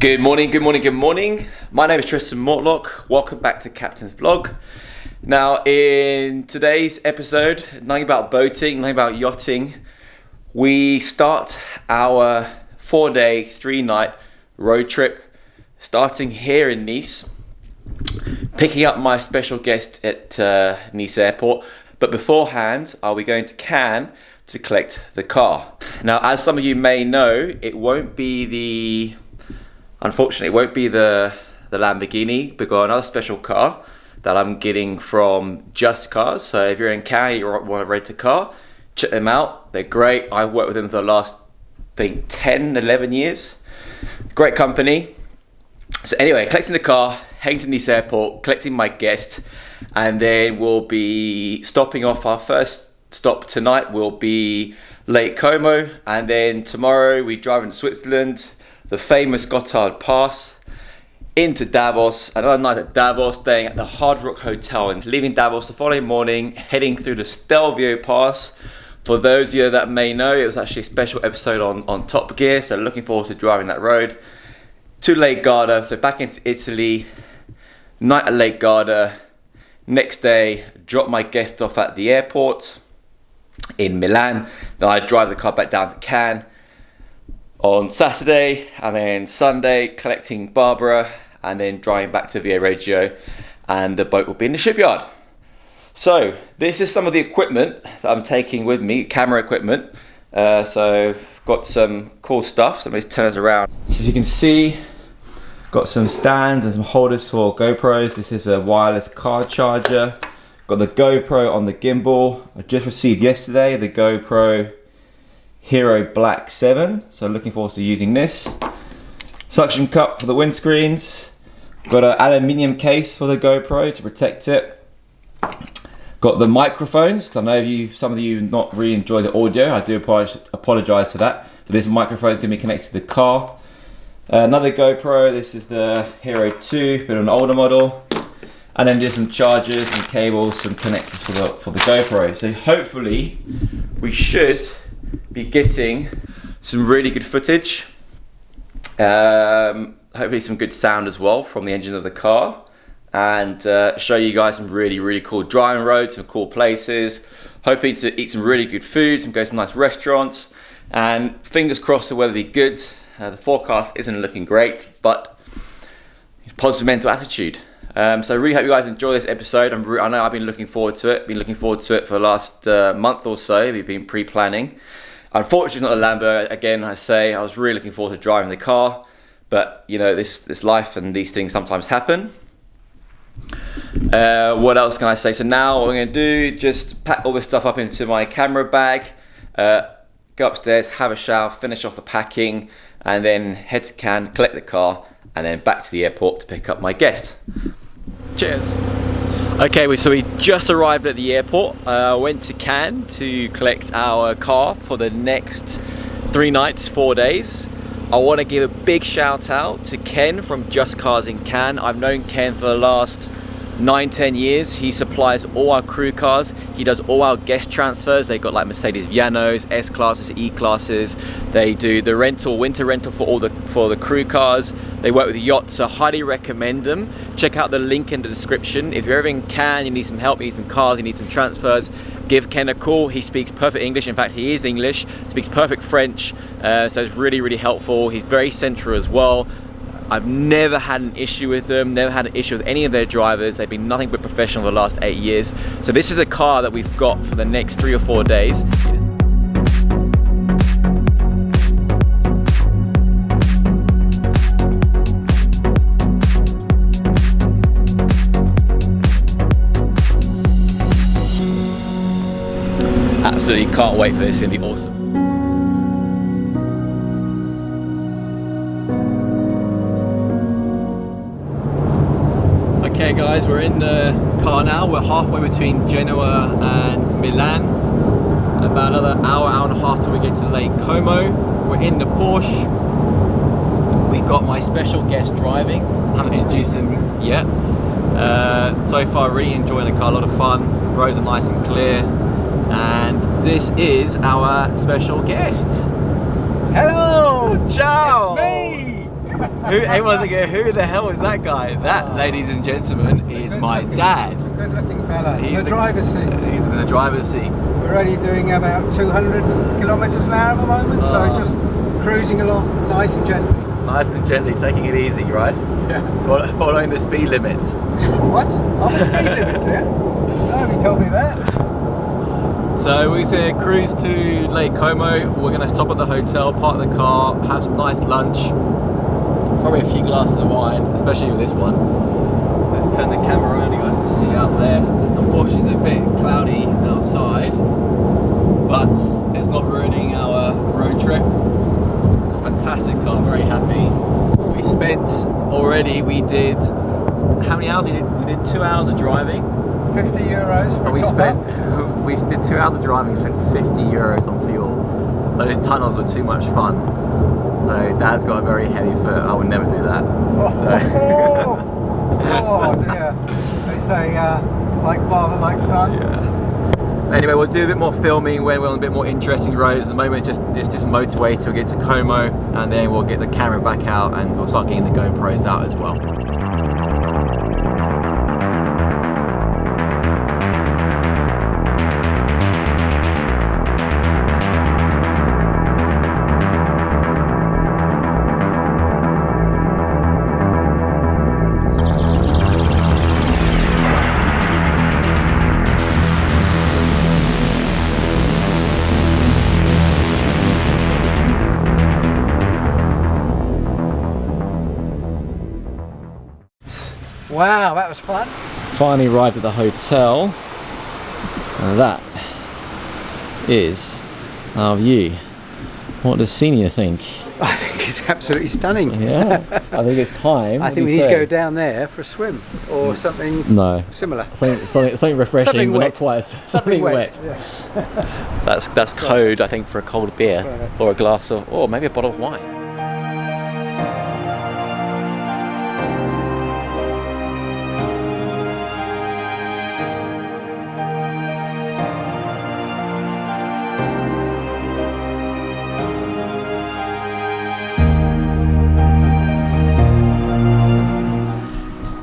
Good morning, good morning, good morning. My name is Tristan Mortlock. Welcome back to Captain's Vlog. Now, in today's episode, nothing about boating, nothing about yachting. We start our 4-day, 3-night road trip, starting here in Nice, picking up my special guest at Nice Airport. But beforehand, are we going to Cannes to collect the car? Now, as some of you may know, unfortunately, it won't be the Lamborghini. We've got another special car that I'm getting from Just Cars. So if you're in Cannes, you want to rent a car, check them out. They're great. I've worked with them for the last, I think, 10, 11 years. Great company. So anyway, collecting the car, heading to Nice Airport, collecting my guest, and then we'll be stopping off. Our first stop tonight will be Lake Como, and then tomorrow we drive into Switzerland, the famous Gotthard Pass, into Davos, another night at Davos, staying at the Hard Rock Hotel, and leaving Davos the following morning, heading through the Stelvio Pass. For those of you that may know, it was actually a special episode on Top Gear, so looking forward to driving that road. To Lake Garda, so back into Italy, night at Lake Garda. Next day, drop my guest off at the airport in Milan. Then I drive the car back down to Cannes on Saturday, and then Sunday collecting Barbara, and then driving back to Viareggio, and the boat will be in the shipyard. So this is some of the equipment that I'm taking with me, camera equipment. So I've got some cool stuff, so let me turn us around. So as you can see, got some stands and some holders for GoPros. This is a wireless car charger. Got the GoPro on the gimbal. I just received yesterday the GoPro Hero Black 7, so looking forward to using this. Suction cup for the windscreens. Got an aluminium case for the GoPro to protect it. Got the microphones, because I know some of you not really enjoy the audio. I do apologise for that. So this microphone is going to be connected to the car. Another GoPro, this is the Hero 2, but an older model. And then just some chargers and cables, some connectors for the GoPro. So hopefully we should be getting some really good footage, hopefully some good sound as well from the engine of the car, and show you guys some really cool driving roads, some cool places, hoping to eat some really good food, go to some nice restaurants, and fingers crossed the weather be good. The forecast isn't looking great, but positive mental attitude. So I really hope you guys enjoy this episode. I know I've been looking forward to it. For the last month or so. We've been pre-planning. Unfortunately, not a Lambo. Again, I was really looking forward to driving the car, but you know, this life and these things sometimes happen. What else can I say? So now what I'm going to do, just pack all this stuff up into my camera bag, go upstairs, have a shower, finish off the packing, and then head to Cannes, collect the car, and then back to the airport to pick up my guest. Cheers. Okay, so we just arrived at the airport. Went to Cannes to collect our car for the next 3 nights, 4 days. I want to give a big shout out to Ken from Just Cars in Cannes. I've known Ken for the last 9-10 years. He supplies all our crew cars. He does all our guest transfers. They've got like Mercedes Vianos, S classes, E classes. They do the winter rental for the crew cars. They work with yachts, so highly recommend them. Check out the link in the description. If you're ever in Cannes, you need some help, you need some cars, you need some transfers, give Ken a call. He speaks perfect English. In fact, he is English, speaks perfect French, so it's really helpful. He's very central as well. I've never had an issue with them, never had an issue with any of their drivers. They've been nothing but professional the last 8 years. So this is a car that we've got for the next 3 or 4 days. Absolutely can't wait for this, it's gonna be awesome. Okay guys, we're in the car now. We're halfway between Genoa and Milan. About another hour and a half till we get to Lake Como. We're in the Porsche. We've got my special guest driving. Haven't introduced him yet. So far really enjoying the car, a lot of fun. Roads are nice and clear. And this is our special guest. Hello! Ciao! It's me! Everyone's like, who the hell is that guy? That, ladies and gentlemen, is my dad. Good looking fella. He's in the driver's seat. He's in the driver's seat. We're only doing about 200 kilometres an hour at the moment, so just cruising along nice and gently. Nice and gently, taking it easy, right? Yeah. Following the speed limits. What? On the speed limits, yeah? Nobody told me that. So we said cruise to Lake Como. We're going to stop at the hotel, park the car, have some nice lunch, probably a few glasses of wine, especially with this one. Let's turn the camera around, you guys can see out there. Unfortunately it's a bit cloudy outside, but it's not ruining our road trip. It's a fantastic car, very happy. We spent already, we did, how many hours? We did 2 hours of driving. 50 euros for a top up. We did 2 hours of driving, spent 50 euros on fuel. Those tunnels were too much fun. So Dad's got a very heavy foot. I would never do that. Oh dear. They say like father, like son. Yeah. Anyway, we'll do a bit more filming when we're on a bit more interesting roads. At the moment it's just motorway till we get to Como, and then we'll get the camera back out and we'll start getting the GoPros out as well. Wow, that was fun. Finally arrived at the hotel, and that is our view. What does Senior think? I think it's absolutely stunning. Yeah, I think it's time. I think we need to go down there for a swim or something similar. Something refreshing, Something but wet. not twice. Something wet. Yeah. That's code, I think, for a cold beer or a glass of, or maybe a bottle of wine.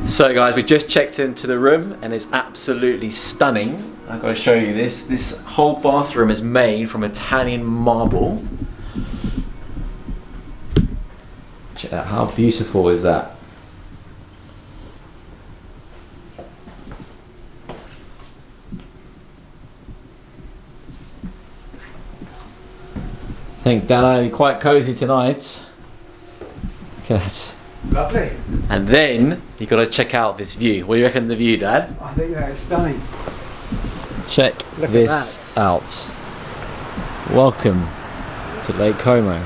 So guys, we just checked into the room and it's absolutely stunning. I've got to show you this. This whole bathroom is made from Italian marble. Check out, how beautiful is that? I think Dano will be quite cozy tonight. Look at that. Lovely. And then you got to check out this view. What do you reckon of the view, Dad? I think that is stunning. Check Look this out. Welcome to Lake Como.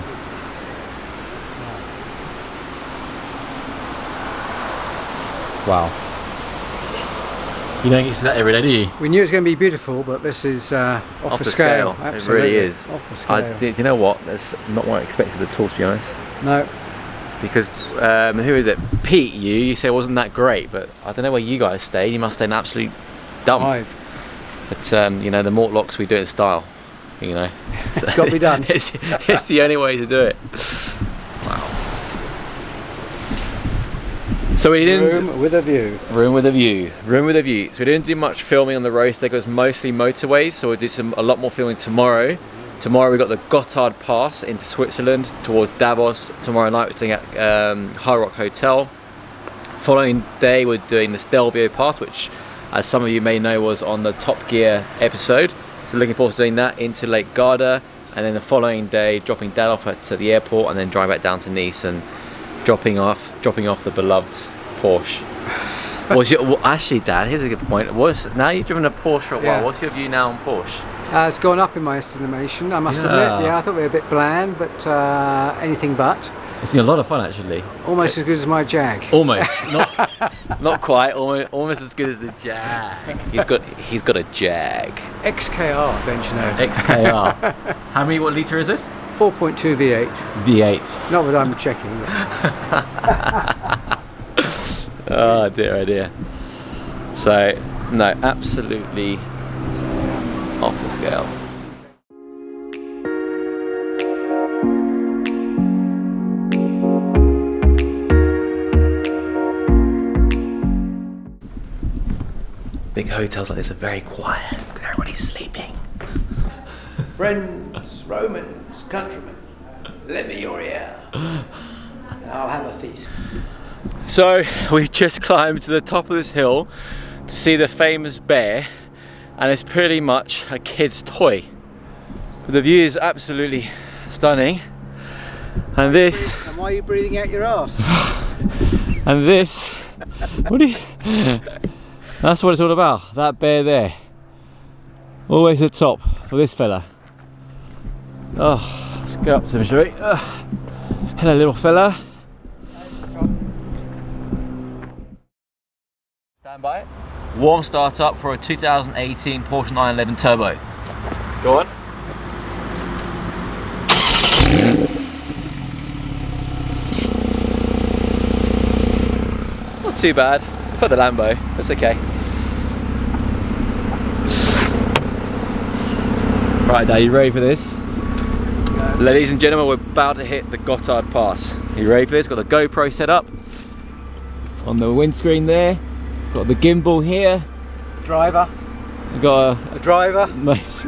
Wow. You don't get to see that every day, do you? We knew it was going to be beautiful, but this is off the scale. It Absolutely. really is. Off the scale. Do you know what? That's not what I expected at all, to be honest. No. Because who is it? Pete, you say it wasn't that great, but I don't know where you guys stayed. You must stay in absolute dump. But you know, the Mortlocks, we do it in style. You know, it's got to be done. it's the only way to do it. Wow. So we didn't. Room with a view. Room with a view. Room with a view. So we didn't do much filming on the road today. It was mostly motorways. So we'll do a lot more filming tomorrow. Tomorrow we've got the Gotthard Pass into Switzerland towards Davos. Tomorrow night we're staying at Hard Rock Hotel. Following day we're doing the Stelvio Pass, which as some of you may know was on the Top Gear episode. So looking forward to doing that into Lake Garda, and then the following day dropping Dad off to the airport and then driving back down to Nice and dropping off the beloved Porsche. Actually, Dad, here's a good point. Now you've driven a Porsche for a while. What's your view now on Porsche? It's gone up in my estimation, I must admit. Yeah, I thought they were a bit bland, but anything but. It's been a lot of fun, actually. Almost as good as my Jag. Almost, not quite. Almost as good as the Jag. He's got a Jag. XKR, don't you know? XKR. How many? What litre is it? 4.2 V8. V8. Not that I'm checking. Oh dear. So no, absolutely off the scale. Big hotels like this are very quiet because everybody's sleeping. Friends, Romans, countrymen, lend me your ear. And I'll have a feast. So we've just climbed to the top of this hill to see the famous bear, and it's pretty much a kid's toy. But the view is absolutely stunning. And this, And why are you breathing out your ass? and this, what do you, that's what it's all about, that bear there. Always at the top for this fella. Oh, let's go up to him, shall we? Hello little fella. Stand by. Warm start up for a 2018 Porsche 911 Turbo. Go on. Not too bad for the Lambo, that's okay. Right, Dad, you ready for this? No. Ladies and gentlemen, we're about to hit the Gotthard Pass. You ready for this? Got the GoPro set up on the windscreen there. Got the gimbal here. Driver. We've got A driver. most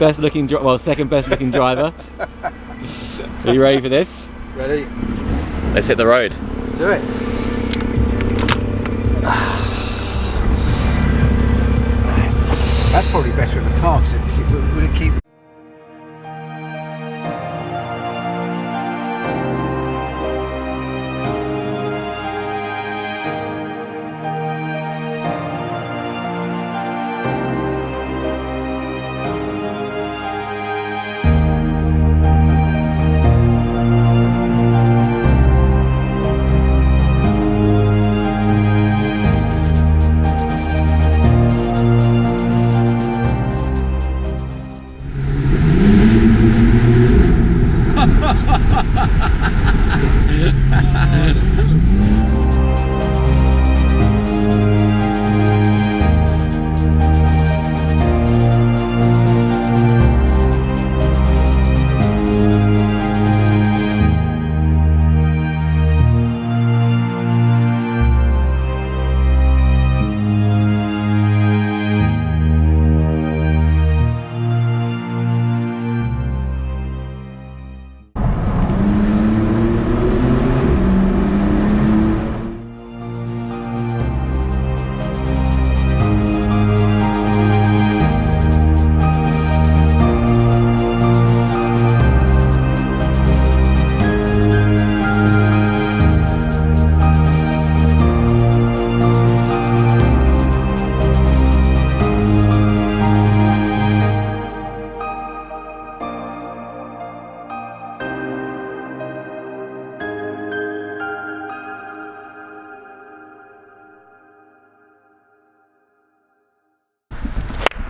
best looking, well, second best looking driver. Are you ready for this? Ready? Let's hit the road. Let's do it. That's probably better in the car because would it keep.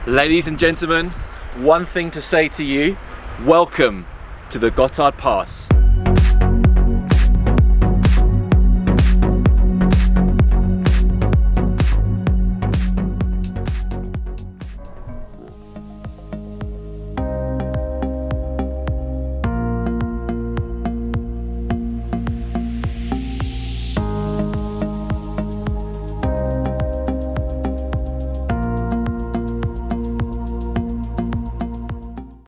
Ladies and gentlemen, one thing to say to you, welcome to the Gotthard Pass.